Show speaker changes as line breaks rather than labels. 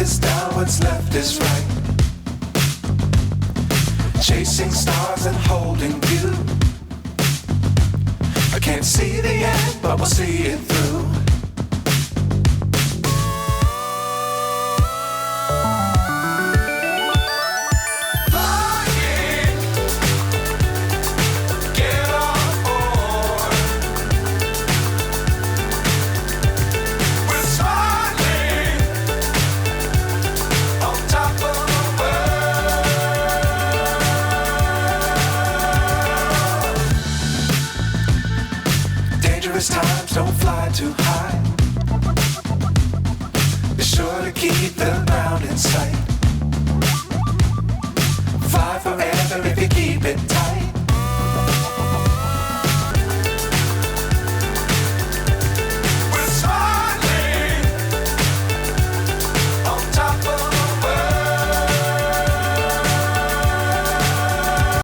is down, what's left is right. Chasing stars and holding you. I can't see the end, but we'll see it through. Times don't fly too high. Be sure to keep the ground in sight. Fly forever if you keep it